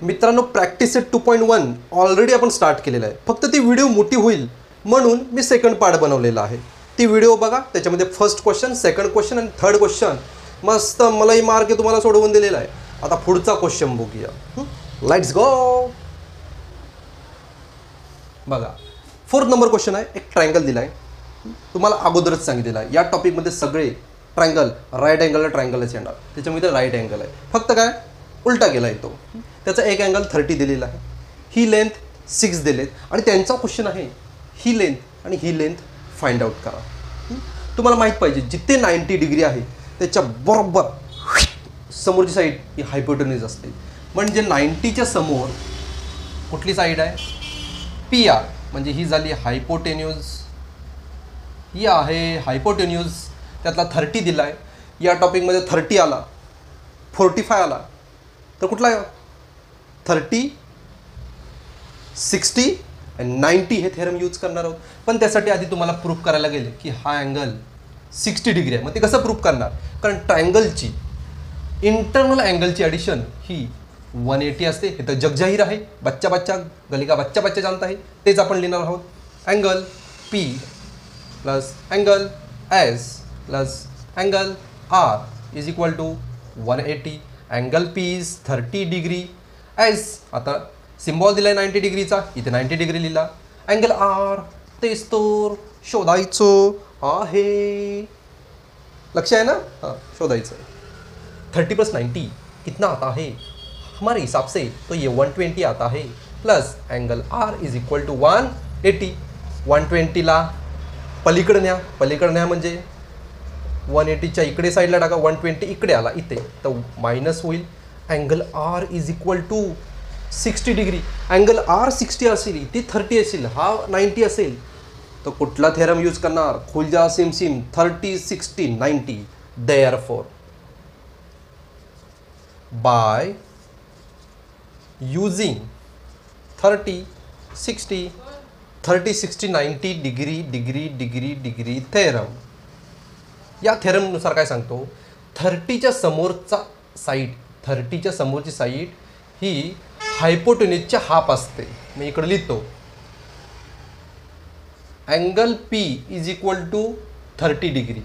मित्रांनो practice set 2.1 already आपण start केलेला आहे. फक्त ती व्हिडिओ मोठी होईल म्हणून मी सेकंड पार्ट बनवलेला आहे. ती व्हिडिओ बघा, त्याच्यामध्ये फर्स्ट क्वेश्चन, सेकंड क्वेश्चन आणि थर्ड क्वेश्चन मस्त मलाही मार्क तुम्हाला सोडवून दिलेला आहे. आता पुढचा क्वेश्चन बघूया. Let's go. बघा 4th नंबर क्वेश्चन आहे. एक ट्रायंगल दिला आहे, तुम्हाला अगोदरच सांगितलेलं आहे या टॉपिकमध्ये सगळे ट्रायंगल राईट अँगलला ट्रायंगलच येणार. त्याच्यामध्ये राईट अँगल आहे, फक्त काय उलटा गेला आहे तो. त्याचा एक अँगल 30 दिलेला आहे, ही लेंथ 6 दिलेत आणि त्यांचा क्वेश्चन आहे ही लेंथ आणि ही लेंथ फाइंड आउट करा. तुम्हाला माहीत पाहिजे जिथे 90 डिग्री आहे त्याच्या बरोबर समोरची साईड ही हायपोटेन्यूज असते. म्हणजे 90च्या समोर कुठली साईड आहे? PR, म्हणजे ही झाली हायपोटेन्यूज, ही आहे हायपोटेन्यूज. त्यातला 30 दिला आहे. या टॉपिकमध्ये 30 आला, 45 आला तर कुठला 30, 60 आणि 90 हे थेरम यूज करणार आहोत. पण त्यासाठी आधी तुम्हाला प्रूफ करायला गेले की हा अँगल 60 डिग्री आहे. मग ते कसं प्रूफ करणार? कारण ट्रायंगलची इंटरनल अँगलची ॲडिशन ही 180 असते. हे तर जगजाहीर आहे, बच्चा बच्चा गली का बच्चा बच्चा जानता है. तेच आपण लिहिणार आहोत. Angle P plus angle S plus angle R is equal to 180. Angle P is 30 degree. S आता सिम्बॉल दिला आहे 90 डिग्रीचा, इथे 90 डिग्री लिहिला. अँगल R तेच तर शोधायचं आहे. लक्ष आहे ना? हां, शोधायचं. 30 प्लस 90 कितना आता है? हमारे हिसाब से तो ये 120 आता है. Plus angle R is equal to 180. 120ला पलीकडे न्या, पलीकडे न्या म्हणजे 180च्या इकडे साईडला टाका, 120 इकडे आला इथे तर मायनस होईल. Angle R is equal to 60 degree. Angle R 60 असेल, ती 30 असेल, हा 90 असेल तर कुठला थेरम यूज करणार? खुल जा SIM SIM. 30, 60, 90. Therefore by using 30, 60, 90 degree degree degree degree theorem. या थेरमनुसार काय सांगतो? 30च्या समोरचा साईड, 30च्या समोरची साईड ही हायपोटेन्यूजच्या हाफ असते. मी इकडे लिहितो angle P is equal to 30 degree.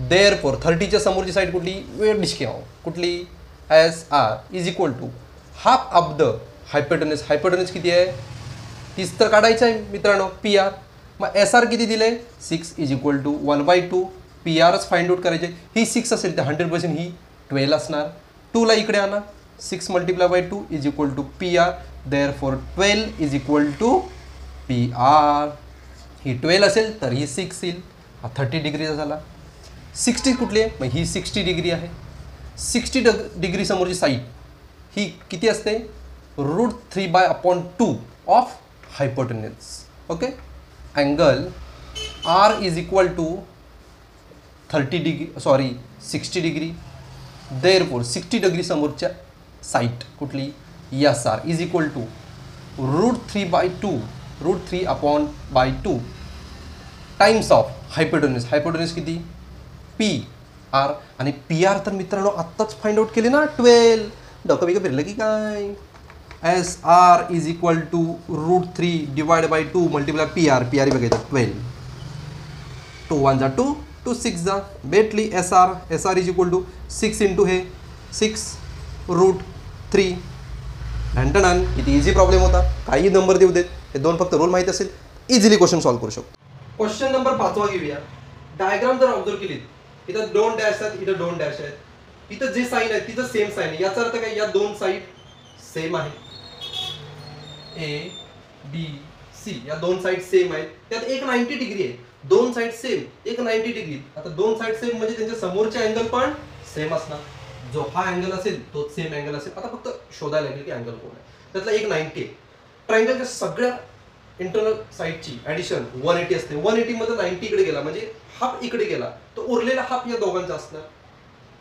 Therefore 30च्या समोरची साईड कुठली? वेळ डिस्क्याव कुठली? SR is equal to half of the hypotenuse. Hypotenuse किती आहे? 30 तर काढायचं आहे मित्रांनो, PR. मग SR किती दिले? 6 इज इक्वल टू 1/2. PRच फाइंड आउट करायचे. ही 6 असेल तर 100% ही 12 असणार. 2ला इकडे आणा, 6 multiply by 2 is equal to PR. Therefore 12 is equal to PR. ही 12 असेल तर ही 6 येईल. हा 30 डिग्रीचा झाला. 60 कुठली आहे? मग ही 60 डिग्री आहे. 60 डिग्री समोरची साईड ही किती असते? √3/2 of hypotenuse. Okay. Angle R is equal to 30 degree, sorry 60 degree. Therefore 60 degree समोरच्या साईड कुठली? SR is equal to √3/2 times of hypotenuse. Hypotenuse किती? PR. आणि PR तर मित्रांनो आत्ताच फाइंड आउट केले ना, 12. डोकं बिकं फिरलं की काय? SR is equal to √3/2 multiply PR बघायचं 12. 2 1 जा 2, 2 6 जा भेटली SR is equal to 6 into हे 6 √3. डन. किती इझी प्रॉब्लेम होता, काही नंबर देऊ देत. हे दोन फक्त रूल माहीत असेल, इझिली क्वेश्चन सॉल्व्ह करू शकतो. क्वेश्चन नंबर 5 घेऊया. डायग्राम जर ऑब्झर्व केली, इथं 2 डॅश आहेत, इथं 2 डॅश आहेत. इथं जे साईन आहे तिथं सेम साईन आहे. याचा अर्थ काय? या दोन साईड सेम आहे. ABC या दोन साईड सेम आहेत. त्यात एक 90 डिग्री आहे. दोन साईड सेम, एक 90 डिग्री. आता दोन साईड सेम म्हणजे त्यांच्या समोरचे अँगल पण सेम असणार. जो हा अँगल असेल तोच सेम अँगल असेल. आता फक्त शोधायला लागेल की अँगल कोण आहे. त्यातला एक 90 आहे. ट्रायंगलच्या सगळ्या इंटरनल साईडची ॲडिशन 180 असते. 180 मध्ये 90 इकडे गेला म्हणजे हाफ इकडे गेला तर उरलेला हाफ या दोघांचा असणार.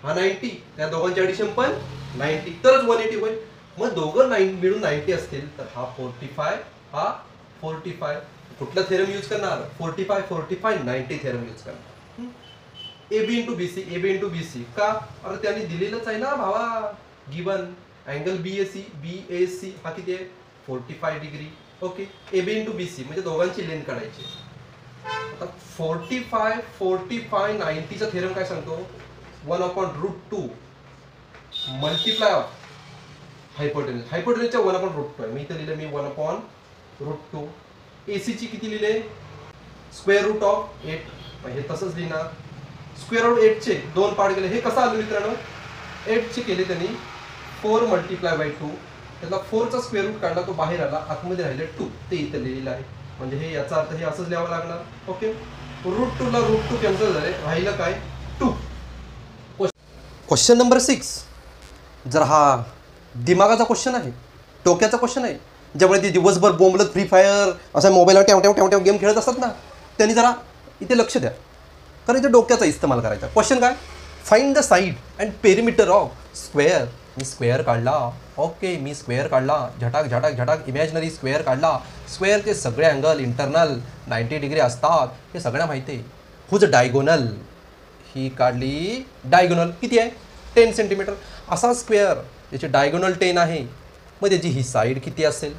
हा 90, त्या दोघांची ॲडिशन पण 90 तरच 180 होईल. मग दोघं मिळून 90 असतील तर हा 45, हा 45. कुठला थेरम यूज करणार? 45, 45, 90 थेरम यूज करणार. AB into BC, AB into BC का? अरे त्यांनी दिलेलंच आहे ना भावा given. Angle B A C हा किती आहे 45 डिग्री. Okay, A B into B C म्हणजे दोघांची लेंथ काढायची. आता 45 90चा थेरम काय सांगतो 1/√2 मल्टिप्लाय ऑफ हायपोटेन्यूजच्या 1/√2 आहे. मी इथे लिहिलं मी 1/√2. AC ची किती लिहिले स्क्वेअर रूट ऑफ 8. हे तसंच लिहिणार. स्क्वेअर रूट 8 चे 2 पार्ट केले. हे कसं आलं मित्रांनो 8 चे केले त्यांनी 4 मल्टिप्लाय बाय 2. त्यातला 4चा स्क्वेअर रूट काढला तो बाहेर आला, आतमध्ये राहिले 2. ते इथे लिहिलेलं आहे. म्हणजे हे याचा अर्थ हे असंच लिहावं लागणार. ओके, √2 ला √2 कॅन्सल झाले, राहिलं काय 2. क्वेश्चन नंबर 6 जर हा दिमागाचा क्वेश्चन आहे, डोक्याचा क्वेश्चन आहे. ज्यामुळे ते दिवसभर बोंबलत फ्री फायर असा मोबाईलवर टॅव गेम खेळत असतात ना, त्यांनी जरा इथे लक्ष द्या, कारण इथे डोक्याचा इस्तेमाल करायचा. क्वेश्चन काय, find the side and perimeter of square. Me square काढला. ओके, मी स्क्वेअर काढला. झटाक इमॅजिनरी स्क्वेअर काढला. स्क्वेअरचे सगळे अँगल इंटरनल 90 डिग्री असतात, हे सगळ्यांना माहिती आहे. हुज डायगोनल ही काढली. डायगोनल किती आहे 10 सेंटीमीटर. असा स्क्वेअर याची डायगोनल 10 आहे. मग त्याची ही साईड किती असेल,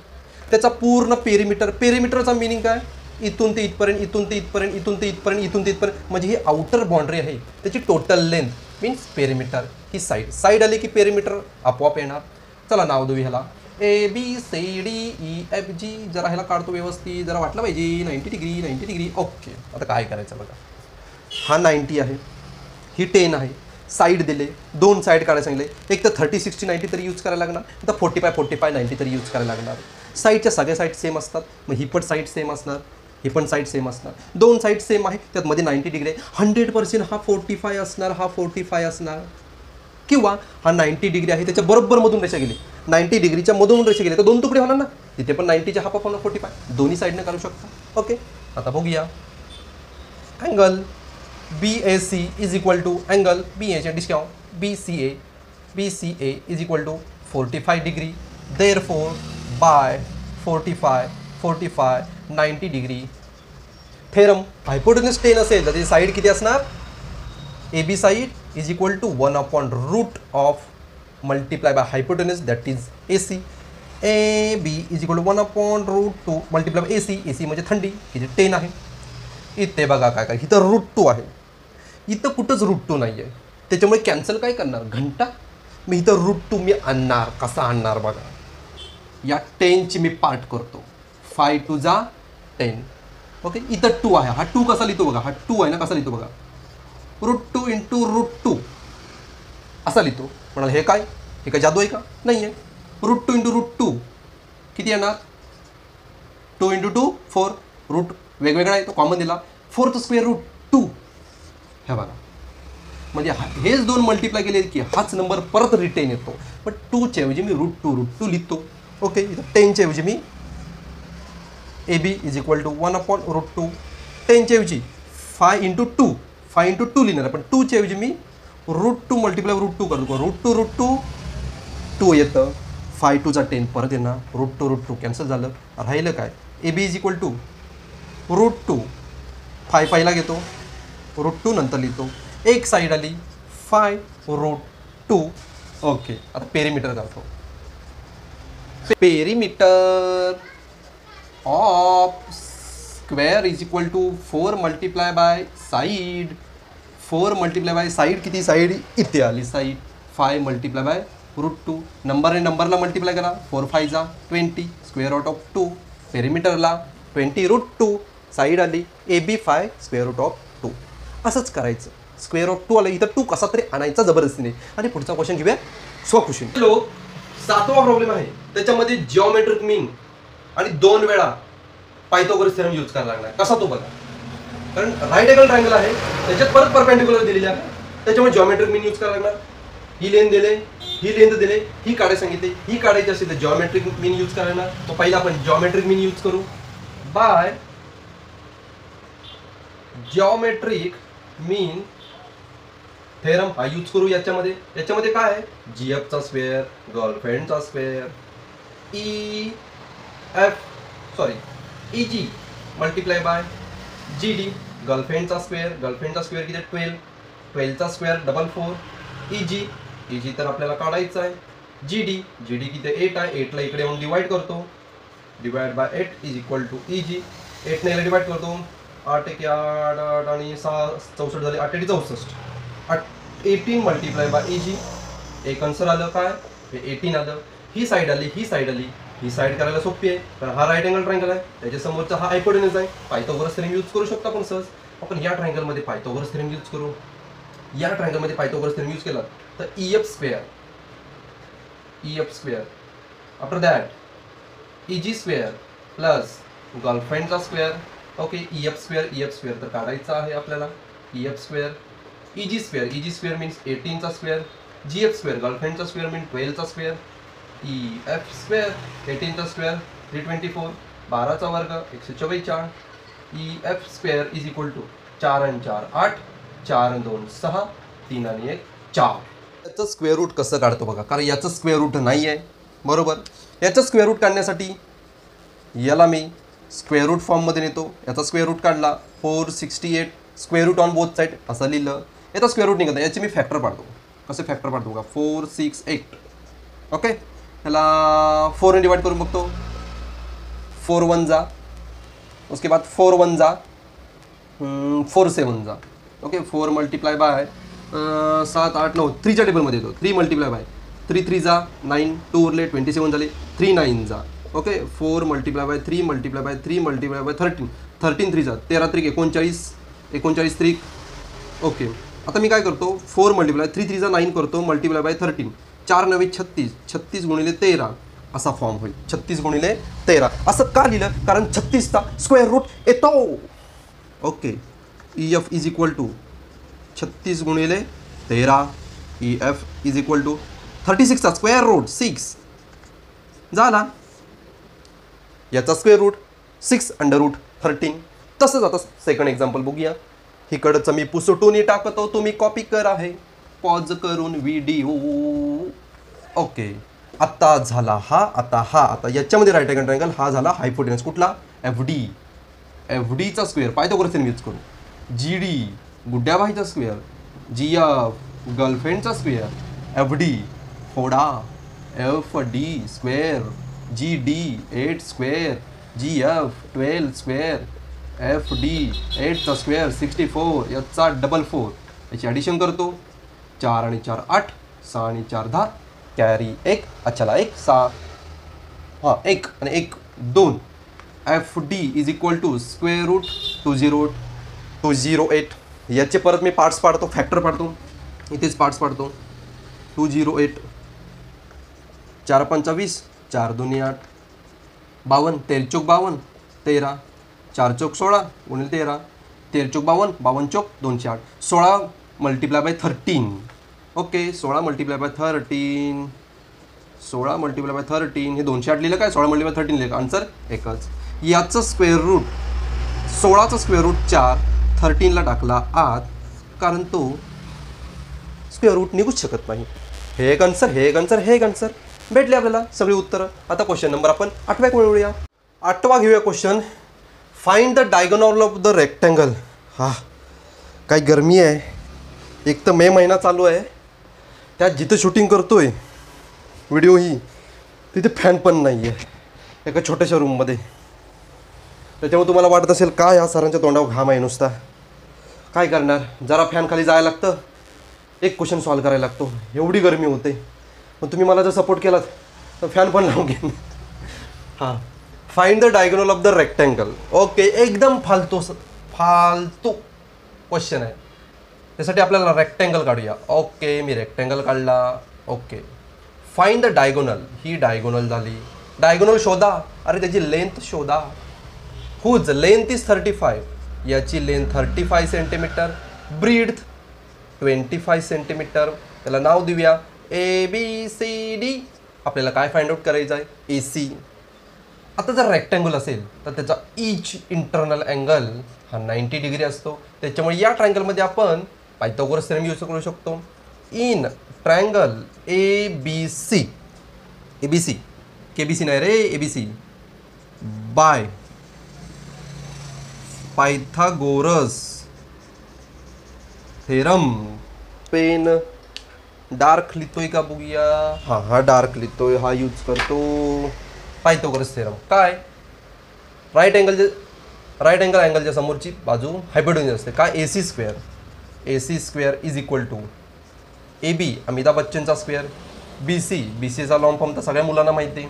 त्याचा पूर्ण पेरिमीटरचा मिनिंग काय, इथून ते इथपर्यंत, इथून ते इथपर्यंत, इथून ते इथपर्यंत, इथून ते इथपर्यंत, म्हणजे ही आउटर बाउंड्री आहे. त्याची टोटल लेंथ मीन्स पेरिमीटर. ही साईड आली की पेरिमीटर आपोआप येणार. चला नाव देऊ ह्याला ABCDEFG. जरा ह्याला काढतो व्यवस्थित, जरा वाटलं पाहिजे 90 डिग्री. ओके, आता काय करायचं बघा. हा 90 आहे, ही 10 आहे. साईड दिले, 2 साईड काढायला सांगितले. एक तर 30 60 90 तरी यूज करायला लागणार, तर 45 90 तरी यूज करायला लागणार. साईडच्या सगळ्या साईड सेम असतात, मग ही पण साईड सेम असणार, ही पण साईड सेम असणार. 2 साईड सेम आहे, त्यात मध्ये 90 डिग्री आहे. 100% हा 45 असणार, हा 45 असणार. किंवा हा 90 डिग्री आहे, त्याच्या बरोबर मधून रेषा गेली, 90 डिग्रीच्या मधून रेषा गेली तर 2 तुकडे होणार ना. तिथे पण 90च्या हाफ होणार 45. दोन्ही साईडने काढू शकता. ओके, आता बघूया. Angle BAC is equal to angle BA discount BCA is equal to 45 degree. Therefore by 45 90 degree. Theorem hypotenuse 10 असेल तर त्याची साईड किती असणार, AB side is equal to 1/√of multiply by hypotenuse that is AC. AB is equal to 1/√2 multiply by AC म्हणजे थंडी, किती 10 आहे. इथे बघा काय इथं √2 आहे, इथं कुठंच √2 नाही आहे. त्याच्यामुळे कॅन्सल काय करणार घंटा. मी इथं √2 मी आणणार. कसा आणणार बघा, या 10ची मी पार्ट करतो. 5 2 जा 10. ओके, इथं 2 आहे. हा 2 कसा लिहितो बघा, हा 2 आहे ना, कसा लिहितो बघा √2 इंटू √2 असा लिहितो. म्हणाल हे काय जादू आहे का, नाही आहे. √2 इंटू √2 किती येणार, 2 इंटू 2 4. रूट वेगवेगळा आहे, तो कॉमन दिला. 4th square √2. हे बघा, म्हणजे हेच 2 मल्टिप्लाय केले की हाच नंबर परत रिटेन येतो. पण 2च्या ऐवजी मी √2 लिहितो. ओके, इथं 10च्या ऐवजी मी AB इज इक्वल टू 1/√2. 10च्या ऐवजी 5 इंटू 2 लिहिणार, पण 2च्या ऐवजी मी √2 मल्टिप्लाय √2 करतो. √2 2 येतं. 5 2 जा 10 परत येणार. √2 कॅन्सल झालं. राहिलं काय, AB इज इक्वल टू √2 5 पहिला घेतो, √2 नंतर लिहितो. एक साईड आली 5√2. ओके, आता पेरिमीटर करतो. Perimeter of square is equal to 4 multiply by side. 4 multiply by side किती, साईड इथे आली साईड. 5 multiply by √2. नंबरला मल्टिप्लाय करा. 4 5 जा 20 स्क्वेअर रूट ऑफ 2. पेरिमीटरला 20 √2 साईड आली. AB 5 square root of 2. असंच करायचं. स्क्वेअर ऑफ 2 आलं, इथं 2 कसा तरी आणायचा जबरदस्तीने. आणि पुढचा क्वेश्चन घेऊया स्वखुशीने. लोक 7वा प्रॉब्लेम आहे, त्याच्यामध्ये जिओमेट्रिक मीन आणि 2 वेळा पायथागोरस थेरम यूज करायला लागणार. कसा तो बघा, कारण राईट अँगल ट्रायंगल आहे, त्याच्यात परत परपेंडिक्युलर दिलेली आहे, त्याच्यामुळे जिओमेट्रिक मीन यूज करायला लागणार. ही लेंथ दिले, ही लेंथ दिले, ही काढायला सांगितले, ही काढायची असेल तर जिओमेट्रिक मीन यूज करायला. तो पहिला आपण जिओमेट्रिक मीन यूज करू. बाय जिओमेट्रिक मीन थेरम हा यूज करू. याच्यामध्ये काय आहे, जीएफचा स्क्वेअर, गर्लफ्रेंडचा square, EG multiply by GD, गर्लफ्रेंडचा स्क्वेअर किती 12, 12चा स्क्वेअर 4, EG तर आपल्याला काढायचा आहे. जी डी किती आहे 8 आहे, 8ला इकडे येऊन डिवाइड करतो, divide by 8 is equal to E G. 8ने याला डिवाइड करतो, 8 एक 8 आणि 6 64 झाले, 8 64, 18 मल्टिप्लाय बाय ई जी. एक आन्सर आलं काय, हे 18 आलं. ही साईड आली, ही साईड आली, ही साईड करायला सोपी आहे कारण हा राईट अँगल ट्रायंगल आहे, त्याच्या समोरचा हा हायपोटेनस आहे. पायथागोरस थेरम यूज करू शकतो आपण सहज. आपण या ट्रायंगलमध्ये पायथागोरस थेरम यूज करू. या ट्रायंगलमध्ये पायथागोरस थेरम यूज केला तर EF square after that EG square plus गर्लफ्रेंडचा स्क्वेअर. ओके, EF स्क्वेअर तर काढायचा आहे आपल्याला. EF square, EG square means 18चा स्क्वेअर, GF स्क्वेअर गर्लफ्रेंडचा स्क्वेअर मीन्स 12चा स्क्वेअर, EF स्क्वेअर 18चा स्क्वेअर 324, 12चा वर्ग 144, EF square is equal to 4 आणि 4 8, 4 आणि 2 6, 3 आणि 1 4. याचं स्क्वेअर रूट कसं काढतो बघा, कारण याचं स्क्वेअर रूट नाही आहे बरोबर. याचं स्क्वेअर रूट काढण्यासाठी याला मी स्क्वेअर रूट फॉर्ममध्ये नेतो. याचा स्क्वेअर रूट काढला 468, square root on both side असं लिहिलं. याचा स्क्वेअर रूट निघत, याची मी फॅक्टर पाडतो. कसे फॅक्टर पाडतो बघा, 468. ओके, याला 4ने डिवाइड करून बघतो, 4 1 जा, उसके बाद 4 1 जा, 4 7 जा. ओके, 4 मल्टीप्लाय बाय 7 8 9 3च्या टेबलमध्ये येतो. 3 मल्टीप्लाय बाय 3 3 जा 9, 2 उरले 27 झाले, 3 9 जा. Okay, 4 multiply by 3 multiply by 3 multiply by 13, 13 3 जा 13 3 39, 39 3. ओके, आता मी काय करतो, 4 मल्टीप्लाय 3 3 जा 9 करतो, मल्टीप्लाय बाय 13, 4 9 36, 36 गुणिले 13 असा फॉर्म होईल. 36 गुणिले 13 असं का लिहिलं, कारण 36चा स्क्वेअर रूट येतो. Okay, EF is equal to 36 गुणिले 13, EF इज इक्वल टू 36चा स्क्वेअर रूट 6 झाला. याचा स्क्वेअर रूट 6 अंडर रूट 13. तसंच आता सेकंड एक्झाम्पल बघूया. इकडचं मी पुसटून टाकतो, तुम्ही कॉपी करा आहे पॉज करून व्हिडिओ. ओके, आता झाला हा, आता याच्यामध्ये राईट अँगल ट्रायंगल, हा झाला हायपोटेनस कुठला, FD. FDचा स्क्वेअर पायथागोरस थेरम यूज करू. GD गुड्ड्याबाईचा स्क्वेअर, GF गर्लफ्रेंडचा स्क्वेअर, FD फोडा, FD square, GD 8 square, GF 12 square, FD 8चा स्क्वेअर 64, याचा डबल 4, याची ॲडिशन करतो. 4 आणि 4 8, 6 आणि 4 10, कॅरी 1, अच्छाला 1 6, हां 1 आणि 1 2. FD is equal to square root 208. याचे परत मी पार्ट्स पाडतो, फॅक्टर पाडतो, इथेच पार्ट्स पाडतो. 208, 4 5 20, 4 2 8, 52, 13 चौक 52, 13, 4 चौक 16 गुणिले 13, 13 चौक 52, 52 चौक 208, 16 multiply by 13. Okay, 16 multiply by 13, 16 multiply by 13, हे 208 लिहिलं काय, 16 मल्टिप्लाय 13 लिहिलं, आन्सर एकच. याचं स्क्वेअर रूट 16चा स्क्वेअर रूट 4, 13ला टाकला आत, कारण तो स्क्वेअर रूट निघूच शकत नाही. हे एक आन्सर, हे एक आन्सर, हे एक आन्सर भेटले आपल्याला सगळी उत्तरं. आता क्वेश्चन नंबर आपण 8व्या मिळवूया. 8वा घेऊया question. Find the diagonal of the rectangle. हा, काय गरमी आहे, एक तर मे महिना चालू आहे, त्यात जिथं शूटिंग करतोय व्हिडिओ ही, तिथे फॅन पण नाही आहे एका छोट्याशा रूममध्ये. त्याच्यामुळे तुम्हाला वाटत असेल काय या सरांच्या तोंडावर घाम आहे नुसता. काय करणार, जरा फॅन खाली जायला लागतं, एक क्वेश्चन सॉल्व करायला लागतो, एवढी गरमी होते. मग तुम्ही मला जर सपोर्ट केलात तर फॅन पण लावून घेईन. हां, find the diagonal of the rectangle. Okay, एकदम फालतू क्वेश्चन आहे. त्यासाठी आपल्याला रेक्टँगल काढूया. ओके, मी रेक्टँगल काढला. Okay, find the diagonal. ही डायगोनल झाली. डायगोनल शोधा. अरे त्याची लेंथ शोधा. Whose length is 35. याची लेंथ 35 सेंटीमीटर, ब्रीड्थ 25 सेंटीमीटर. त्याला नाव देऊया ABCD. आपल्याला काय फाइंड आउट करायचं आहे, AC. आता जर रेक्टँगल असेल तर त्याचा इच इंटरनल अँगल हा 90 डिग्री असतो. त्याच्यामुळे या ट्रायंगलमध्ये आपण पायथागोरस थेरम यूज करू शकतो. इन ट्रायंगल ABC, KBC नाही रे, ABC by Pythagoras theorem, pen dark लिहितोय का बघूया. हा डार्क लिहितोय. हा यूज करतो पायथागोरस थेरम. काय राईट अँगल अँगलच्या समोरची बाजू हायपोटेन्यूज असते. काय AC square. AC square is equal to AB Amitabh बच्चनचा स्क्वेअर, BCचा लॉंग फॉर्म तर सगळ्या मुलांना माहिती आहे.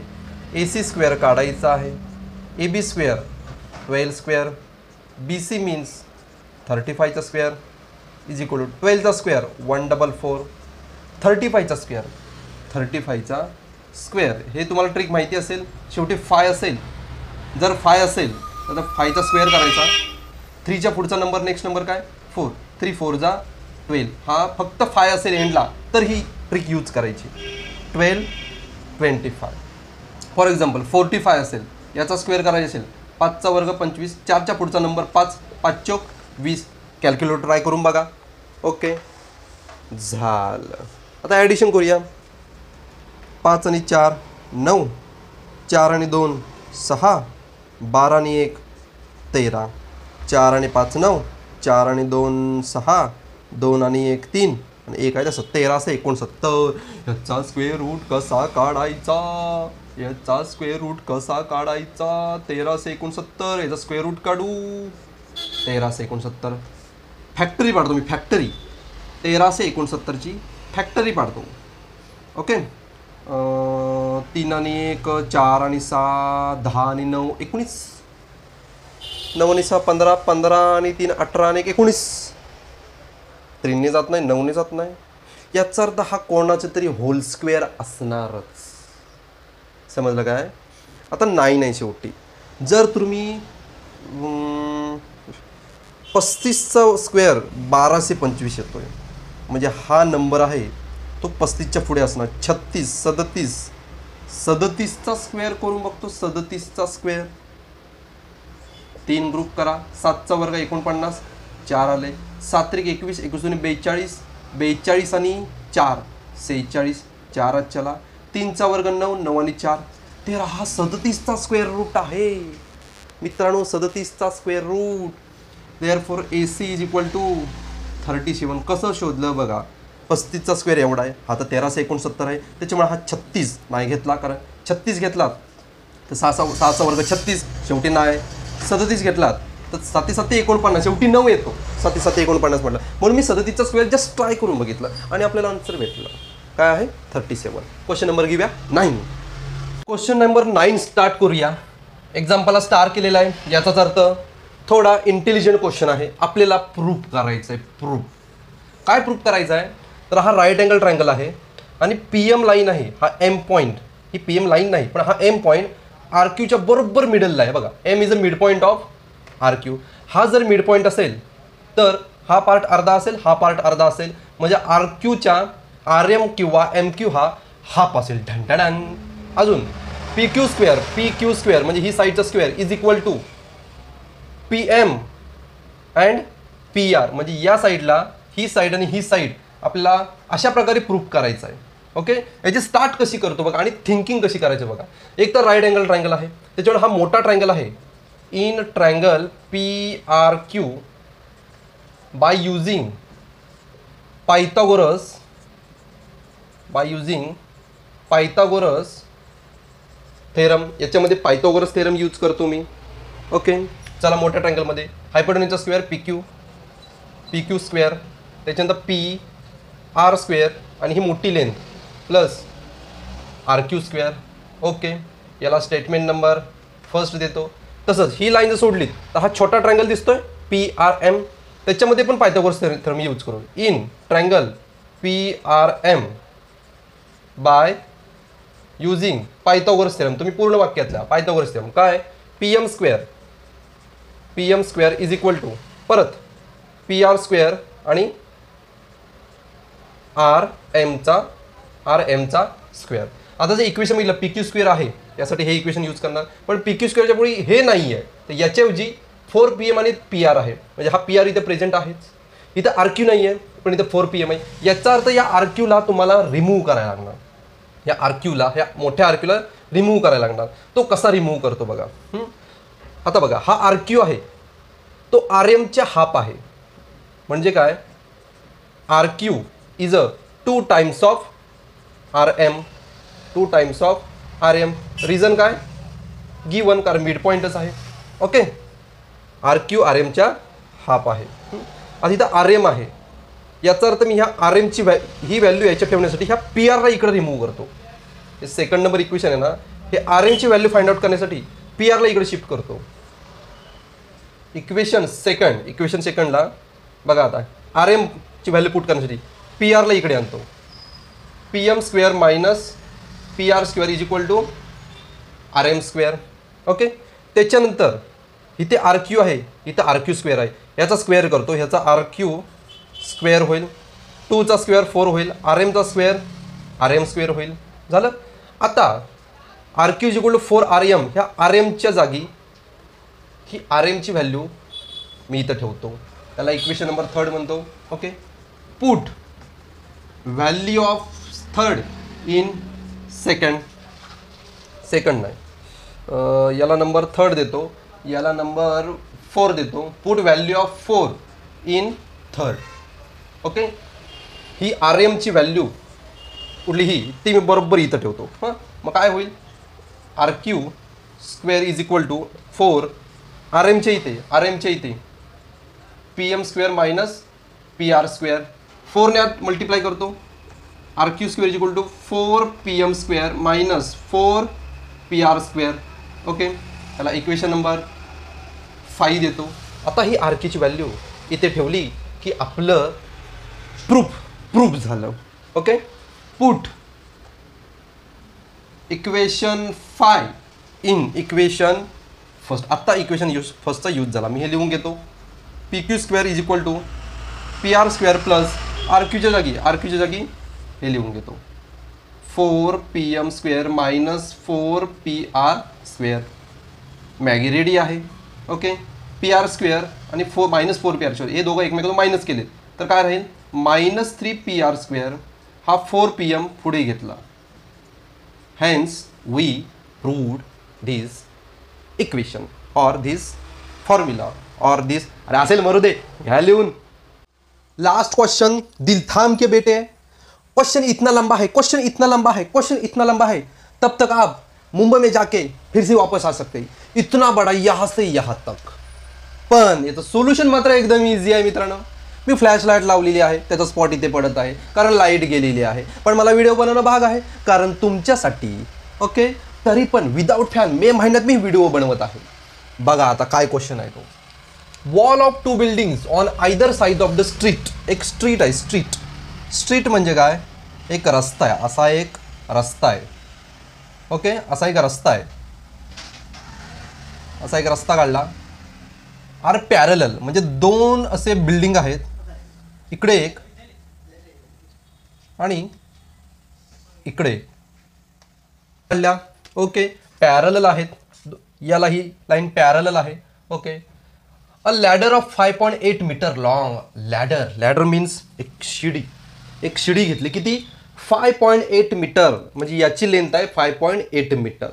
AC स्क्वेअर काढायचा आहे. AB square 12 square, BC means 35चा स्क्वेअर इज इक्वल टू 12चा स्क्वेअर 144, 35चा स्क्वेअर. हे तुम्हाला ट्रिक माहिती असेल. शेवटी फाय असेल, जर फाय असेल तर फायचा स्क्वेअर करायचा. 3च्या पुढचा नंबर नेक्स्ट नंबर काय 4, 3 4 जा 12. हा फक्त फाय असेल एंडला तर ही ट्रिक यूज करायची. 12 25. फॉर एक्झाम्पल 45 असेल, याचा स्क्वेअर करायचा असेल 5चा वर्ग 25, 4च्या पुढचा नंबर 5, 5 चौक 20. कॅल्क्युलेटर ट्राय करून बघा. ओके झालं. आता ॲडिशन करूया. 5 आणि 4 9, 4 आणि 2 6, 12 आणि 1 13, 4 आणि 5 9, 4 आणि 2 6, 2 आणि 1 3 आणि 1 आहे तसं 1369. याचा स्क्वेअर रूट कसा काढायचा, याचा स्क्वेअर रूट कसा काढायचा. 1369 याचा स्क्वेअर रूट काढू. 1369 फॅक्टरी पाडतो मी. फॅक्टरी 1369ची फॅक्टरी पाडतो. ओके 3 आणि 1 4 आणि 6 10 आणि 9 19, 9 आणि 6 15, 15 आणि 3 18 आणि 1 19. 3 ने जात नाही, 9 ने जात नाही. याचा अर्थ हा कोणाचा तरी होल स्क्वेअर असणारच. समजलं काय. आता 9 आहे शेवटी. जर तुम्ही 35चा स्क्वेअर 1225 येतोय म्हणजे हा नंबर आहे तो 35च्या पुढे असणार. 36 37, 37चा स्क्वेअर करून बघतो. 37चा स्क्वेअर 3 ग्रुप करा. 7चा वर्ग 49, 4 आले. 7 3 21, 21 42, 42 आणि 4 46, 4 चला. 3चा वर्ग 9, 9 आणि 4 13. हा 37चा स्क्वेअर रूट आहे मित्रांनो. 37चा square root. Therefore AC is equal to 37. कसं शोधलं बघा. 35चा स्क्वेअर एवढा आहे, हा तर 1369 आहे. त्याच्यामुळे हा 36 नाही घेतला, कारण 36 घेतलात तर 6चा वर्ग 36 शेवटी नाही. 37 घेतलात तर 7 7 49 शेवटी 9 येतो. 7 7 49 म्हटलं म्हणून मी 37चा स्क्वेअर जस्ट ट्राय करून बघितलं आणि आपल्याला आन्सर भेटलं. काय आहे 37. क्वेश्चन नंबर घेऊया 9. क्वेश्चन नंबर 9 स्टार्ट करूया. एक्झाम्पलला स्टार केलेला आहे. याचाच अर्थ थोडा इंटेलिजंट क्वेश्चन आहे. आपल्याला प्रूफ करायचं आहे. प्रूफ काय प्रूफ करायचं आहे तर हा राईट अँगल ट्रायंगल आहे आणि PM लाईन आहे. हा M पॉईंट, ही PM लाईन नाही पण हा M पॉईंट RQच्या बरोबर मिडलला आहे. बघा M is a mid point of RQ. हा जर मिड पॉईंट असेल तर हा पार्ट अर्धा असेल, हा पार्ट अर्धा असेल. म्हणजे RQच्या RM किंवा MQ हा हाफ असेल. ढंढण. अजून PQ स्क्वेअर म्हणजे ही साईडचा square is equal to PM and PR. म्हणजे या साईडला ही साईड आणि ही साईड आपल्याला अशा प्रकारे प्रूफ करायचं आहे. ओके याची स्टार्ट कशी करतो बघा आणि थिंकिंग कशी करायची बघा. एक तर राईट अँगल ट्रायंगल आहे, त्याच्यामुळे हा मोठा ट्रायंगल आहे. In triangle PRQ bye using Pythagoras theorem. याच्यामध्ये पायथागोरस थेरम यूज करतो मी. ओके चला मोठ्या ट्रायंगलमध्ये हायपोटेन्यूजचा स्क्वेअर PQ स्क्वेअर, त्याच्यानंतर PR स्क्वेअर आणि ही मोठी length plus RQ square. Okay याला स्टेटमेंट नंबर फर्स्ट देतो. तसंच ही लाईन जर सोडली तर हा छोटा ट्रायंगल दिसतोय PRM, त्याच्यामध्ये पण पायथागोरस थेरम यूज करू. In triangle PRM by using Pythagoras theorem. तुम्ही पूर्ण वाक्यातल्या पायथागोरस थेरम काय PM square is equal to परत PR स्क्वेअर आणि RMचा स्क्वेअर. आता जर इक्वेशन बघितलं PQ स्क्वेअर आहे यासाठी हे इक्वेशन यूज करणार, पण PQ स्क्वेअरच्या पुढे हे नाही आहे तर याच्याऐवजी 4PM आणि PR आहे. म्हणजे हा PR इथे प्रेझेंट आहेच. इथं RQ नाही आहे पण इथं 4PM आहे. याचा अर्थ या RQला तुम्हाला रिमूव्ह करायला लागणार. या RQला ह्या मोठ्या RQला रिमूव्ह करायला लागणार. तो कसा रिमूव्ह करतो बघा. आता बघा हा RQ आहे तो RMच्या हाफ आहे. म्हणजे काय RQ is a 2 times of RM, 2 times of RM. Reason काय, गिवन, कारण मिड पॉईंटच आहे. ओके, RQ RMच्या हाफ आहे. आता इथं RM आहे, याचा अर्थ मी ह्या RMची ही व्हॅल्यू याच्या ठेवण्यासाठी ह्या PR ला इकडे रिमूव्ह करतो. हे सेकंड नंबर इक्वेशन आहे ना, हे RMची व्हॅल्यू फाइंड आउट करण्यासाठी PR ला इकडे शिफ्ट करतो. इक्वेशन सेकंडला बघा, आता RMची व्हॅल्यू पुट करण्यासाठी PR ला इकडे आणतो. PM² minus PR² is equal to RM². Okay, त्याच्यानंतर इथे RQ आहे, इथं RQ² आहे, याचा स्क्वेअर करतो, ह्याचा RQ² होईल, 2चा स्क्वेअर 4 होईल, RMचा स्क्वेअर RM² होईल. झालं. आता RQ is equal to 4 RM, ह्या RMच्या जागी ही RMची व्हॅल्यू मी इथं ठेवतो, त्याला इक्वेशन नंबर 3 म्हणतो. Okay, put value of third in second नाही, याला नंबर 3 देतो, याला नंबर 4 देतो. Put value of 4 in third. Okay, ही RMची व्हॅल्यू कुठली ही ती मी बरोबर इथं ठेवतो. हां, मग काय होईल, RQ² इज इक्वल टू 4 RMच्या इथे PM² मायनस PR², 4 ने मल्टिप्लाय करतो, RQ² is equal to 4 PM² minus 4 PR². Okay, त्याला इक्वेशन नंबर 5 देतो. आता ही RQची व्हॅल्यू इथे ठेवली की आपलं प्रूफ झालं. Okay, put equation 5 in equation first. आत्ता इक्वेशन फर्स्टचा यूज झाला, मी हे लिहून घेतो. PQ² is equal to PR² plus RQच्या जागी हे लिहून घेतो, 4 PM² minus 4 PR². Maggi ready आहे. ओके, PR² आणि मायनस 4 PR² हे दोघं एकमेकांना मायनस केले तर काय राहील, मायनस 3 PR² हा 4 PM पुढे घेतला. Hence we proved this equation और दिस फॉर्म्युला और दिस. अरे असेल मरू दे, ह्या लिहून. लास्ट क्वेश्चन, दिल थाम के बेटे, क्वेश्चन इतना लंबा है, तब तक आप मुंबई में जाके फिर से वापस आ सकते हैं. इतना बड़ा यहाँ से यहाँ तक. पण याचं सोल्युशन मात्र एकदम इझी आहे मित्रांनो. मी फ्लॅश लाईट लावलेली आहे, त्याचा स्पॉट इथे पडत आहे कारण लाईट गेलेली आहे, पण मला व्हिडिओ बनवणं भाग आहे कारण तुमच्यासाठी. ओके, तरी पण विदाऊट फॅन मे महिन्यात मी व्हिडिओ बनवत आहे. बघा आता काय क्वेश्चन आहे तो. Wall of 2 buildings on either side of the street. एक स्ट्रीट आहे, स्ट्रीट म्हणजे काय, एक रस्ता आहे, असा एक रस्ता आहे. ओके, असा एक रस्ता काढला. आर पॅरलल म्हणजे 2 असे बिल्डिंग आहेत, इकडे एक आणि इकडे काढल्या. ओके, पॅरलल आहेत, याला ही लाईन पॅरलल आहे. Okay, a ladder of 5.8 meter long. Ladder means एक शिडी घेतली, किती, 5.8 मीटर, म्हणजे याची लेंथ आहे 5.8 metre.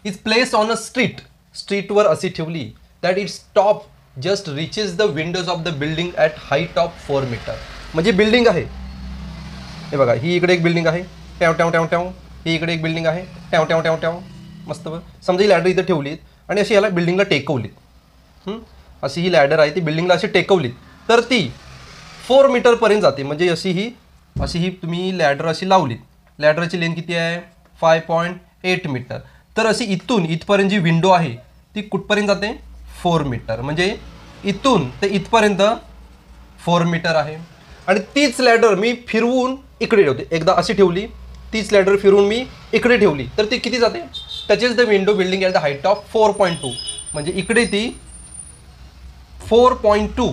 Is place on a स्ट्रीटवर अशी ठेवली that its top just reaches the windows of the building at height of 4 metre. म्हणजे बिल्डिंग आहे, हे बघा, ही इकडे एक बिल्डिंग आहे, ट्याव, ही इकडे एक बिल्डिंग आहे, ट्याव, मस्त. समजा ही लॅडर इथं ठेवलीत आणि अशी याला बिल्डिंगला टेकवलीत. अशी ही लॅडर आहे, ती बिल्डिंगला अशी टेकवलीत तर ती 4 मीटरपर्यंत जाते. म्हणजे अशी ही तुम्ही लॅडर अशी लावलीत, लॅडरची लेंथ किती आहे, 5.8 मीटर. तर अशी इथून इथपर्यंत जी विंडो आहे ती कुठपर्यंत जाते, 4 मीटर. म्हणजे इथून ते इथपर्यंत 4 मीटर आहे. आणि तीच लॅडर मी फिरवून इकडे ठेवते, एकदा अशी ठेवली, तीच लॅडर फिरवून मी इकडे ठेवली तर ती किती जाते, त्याचेच the window building at the height of 4.2. म्हणजे इकडे ती 4.2,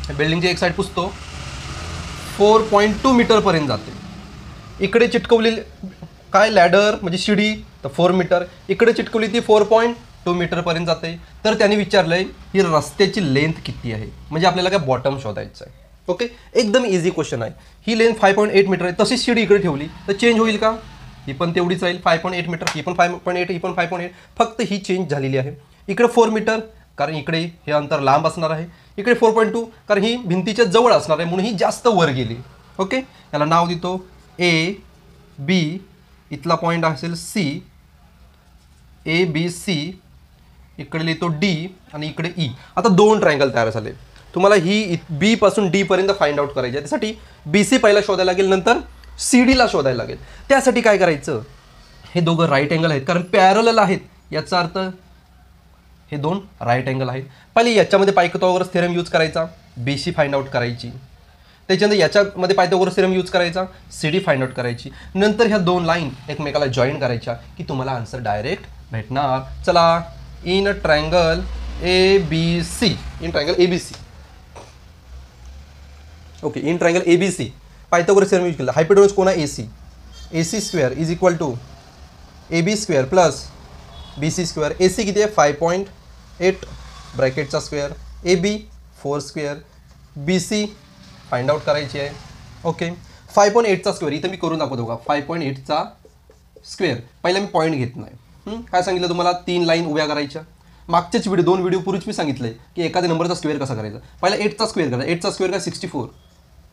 बिल्डिंगची एक साईड पुसतो, 4.2 मीटरपर्यंत जाते. इकडे चिटकवलेली काय लॅडर म्हणजे शिडी तर 4 मीटर, इकडे चिटकवली ती 4.2 मीटरपर्यंत जाते. तर त्यांनी विचारलंय ही रस्त्याची लेंथ किती आहे, म्हणजे आपल्याला काय बॉटम शोधायचं आहे. ओके, एकदम इझी क्वेश्चन आहे. ही लेंथ 5.8 मीटर आहे, तशीच शिडी इकडे ठेवली तर चेंज होईल का, ही पण तेवढीच राहील 5.8 मीटर, ही पण 5.8, ही पण 5.8, फक्त ही चेंज झालेली आहे. इकडे 4 मीटर कारण इकडे हे अंतर लांब असणार आहे, इकडे 4.2 कारण ही भिंतीच्या जवळ असणार आहे म्हणून ही जास्त वर गेली. ओके, याला नाव देतो ए बी, इथला पॉईंट असेल सी, ए बी सी, इकडे लिहितो डी आणि इकडे ई. आता दोन ट्रायंगल तयार झाले. तुम्हाला ही बी पासून डी पर्यंत फाइंड आउट करायची आहे. त्यासाठी बी सी पहिला शोधायला लागेल, नंतर सी डीला शोधायला लागेल. त्यासाठी काय करायचं, हे दोघं राईट अँगल आहेत कारण पॅरलल आहेत, याचा अर्थ हे दोन राईट अँगल आहेत. पहिले याच्यामध्ये पायथागोरस थेरम यूज करायचा, बी सी फाइंड आउट करायची. त्याच्यानंतर याच्यामध्ये पायथागोरस थेरम यूज करायचा, सी डी फाइंड आउट करायची. नंतर ह्या दोन लाईन एकमेकाला जॉईन करायच्या की तुम्हाला आन्सर डायरेक्ट भेटणार. चला, in triangle A B C, in triangle A B C, okay, in triangle A B C Pythagoras theorem use केला. हायपोटेन्यूज कोण आहे, A C, A C square is equal to A B square plus B C square. A C किती आहे 5.8 ब्रॅकेटचा square, A B 4 square, B C find out करायची आहे. Okay, 5.8चा square इथं मी करून दाखवतो का, 5.8चा स्क्वेअर. पहिला मी पॉईंट घेत नाही. काय सांगितलं तुम्हाला, 3 लाईन उभ्या करायच्या. मागच्याच दोन व्हिडिओ पूर्वीच मी सांगितलंय की एखाद्या नंबरचा स्क्वेअर कसा करायचा. पहिला 8चा स्क्वेअर करायचा. 8चा स्क्वेअर काय 64,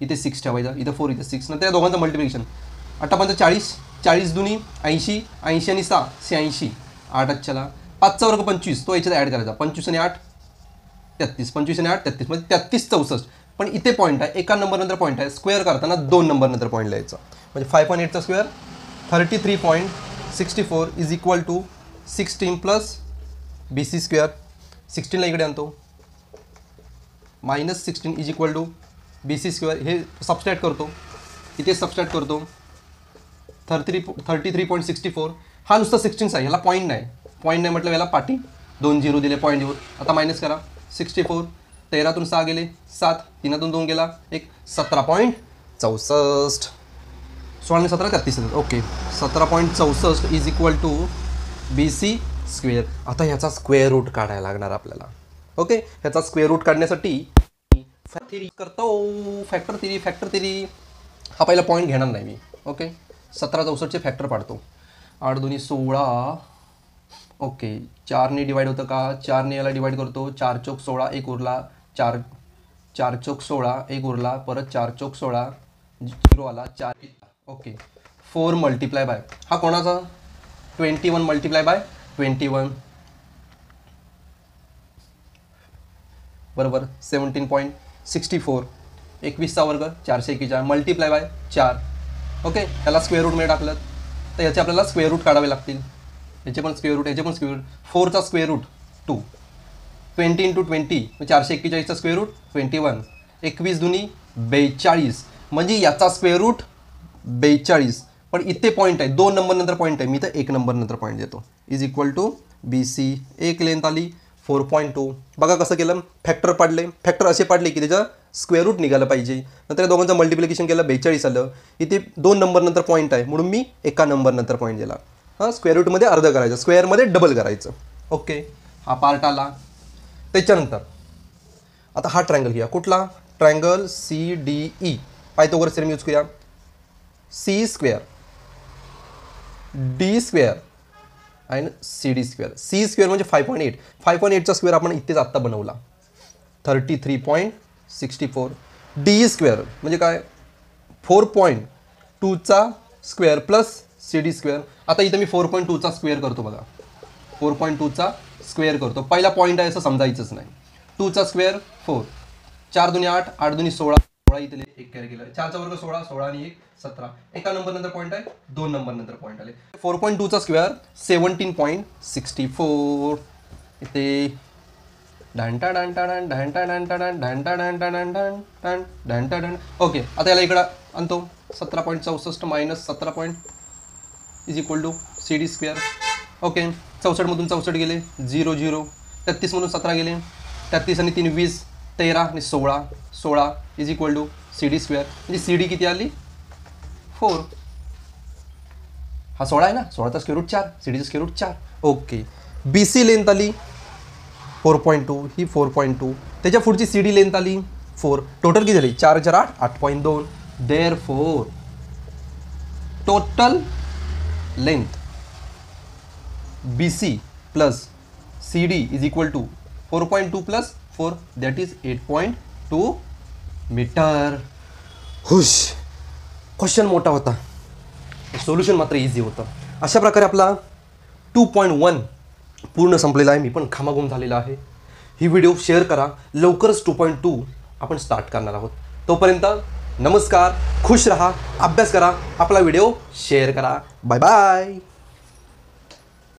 इथे 6 ठेवायचा, इथं 4, इथे 6. नंतर या दोघांचं मल्टिप्लिकेशन, 8 40, 40 दुनी 80, 80 आणि 6 86, 8 अच्छाला 5चा वर्ग 25, तो याच्यात ॲड करायचा. 25 आणि 8 33, 25 आणि 8 33, म्हणजे 33 64. पण इथे पॉईंट आहे, एका नंबर नंतर पॉईंट आहे. स्क्वेअर करताना 2 नंबर नंतर पॉईंट लिहायचा. म्हणजे 5.8चा square 33.64 is equal to 16 plus B C square. 16ला इकडे आणतो, minus 16 is equal to B C square. हे सबस्ट्रॅक्ट करतो, इथे सबस्ट्रॅक्ट करतो. 33.64. हा नुसता 16 आहे, ह्याला पॉईंट नाही. पॉईंट नाही म्हटलं याला पाठी 2 0 दिले पॉईंट येऊन. आता मायनस करा. 64, 13तून 6 गेले 7, 3तून 2 गेला 1, 17.64. 16 आणि 17 33. Okay, 17.64 is equal to B C square. आता ह्याचा स्क्वेअर रूट काढायला लागणार आपल्याला. ओके, ह्याचा स्क्वेअर रूट काढण्यासाठी थेरी करतो, फॅक्टर थिरी. हा पहिला पॉईंट घेणार नाही मी. ओके, 17 64चे फॅक्टर पाडतो. 8 2 16. ओके, 4ने डिवाइड होतं का, 4ने याला डिवाइड करतो. 4 चौक 16, 1 उरला. 4 चौक 16, 1 उरला. परत 4 चौक 16, 0 आला. 4. ओके, 4 मल्टिप्लाय बाय, हा कोणाचा 21 मल्टिप्लाय बाय 21 बरोबर 17.64. 21चा वर्ग 441 मल्टिप्लाय बाय 4. ओके, याला स्क्वेअर रूट मध्ये टाकलं तर याचे आपल्याला स्क्वेअर रूट काढावे लागतील. याचे पण स्क्वेअर रूट, याचे पण स्क्वेअर रूट. 4चा स्क्वेअर रूट 2, 20 इंटू 20 441चा स्क्वेअर रूट 21, 21 दुनी 42, म्हणजे याचा स्क्वेअर रूट 42. पण इथे पॉईंट आहे, 2 नंबर नंतर पॉईंट आहे, मी तर 1 नंबर नंतर पॉईंट देतो. Is equal to B C. एक लेंथ आली 4.2. बघा कसं केलं, फॅक्टर पाडले. फॅक्टर असे पाडले की त्याचं स्क्वेअर रूट निघालं पाहिजे. नंतर या दोघांचं मल्टिप्लिकेशन केलं 42 आलं. इथे 2 नंबर नंतर पॉईंट आहे म्हणून मी 1 नंबर नंतर पॉईंट दिला. हां, स्क्वेअर रूटमध्ये अर्ध करायचं, स्क्वेअरमध्ये डबल करायचं. ओके, हा पार्ट आला. त्याच्यानंतर आता हा ट्रायंगल घ्या. कुठला triangle, C D E. Pythagoras theorem use करूया. सी स्क्वेअर डी स्क्वेअर आणि C D square. C square म्हणजे 5.8. 5.8चा स्क्वेअर आपण इथेच आत्ता बनवला, 33.64. डी स्क्वेअर म्हणजे काय, 4.2चा square plus C D square. आता इथं मी 4.2चा स्क्वेअर करतो. बघा, 4.2चा स्क्वेअर करतो. पहिला पॉईंट आहे असं समजायचंच नाही. 2चा स्क्वेअर 4, 4 दुनी 8, 8 दुनी 16, 16 इथे 1 कॅरी केलं. 4चा वर्ग 16, 16 आणि 1 17. एका नंबर नंतर पॉईंट आहे, 2 नंबर नंतर पॉईंट आले. 4.2चा स्क्वेअर 17.64. इथे ढांटा ढांटा ढांट ढांटा ढांटा ढांट ढांटा ढांटा ढांट ढांट ढांटा ढांट. ओके, आता याला इकडं आणतो. 17.64 minus 17 is equal to C D square. Okay, 64मधून 64 गेले 0 0. 33मधून 17 गेले, 33 आणि 3 20, 13 आणि 16, 16 is equal to C D square. म्हणजे सी डी किती आली 4. हा 16 आहे ना, 16चा स्क्वेअर रूट 4, सी डीचा square root 4. Okay, B C length आली 4.2, ही 4.2. त्याच्या पुढची सी डी लेंथ आली 4. टोटल किती झाली 4 4 8 8.2. Therefore total length B C plus C D is equal to 4.2 plus 4, that is 8.2 metre. हुश, क्वेश्चन मोठा होता, सोल्युशन मात्र इझी होतं. अशा प्रकारे आपला 2.1 पूर्ण संपलेला आहे. मी पण घामाघूम झालेला आहे. ही व्हिडिओ शेअर करा. लवकरच 2.2 आपण स्टार्ट करणार आहोत. तोपर्यंत नमस्कार, खुश रहा, अभ्यास करा, आपला व्हिडिओ शेअर करा. Bye bye.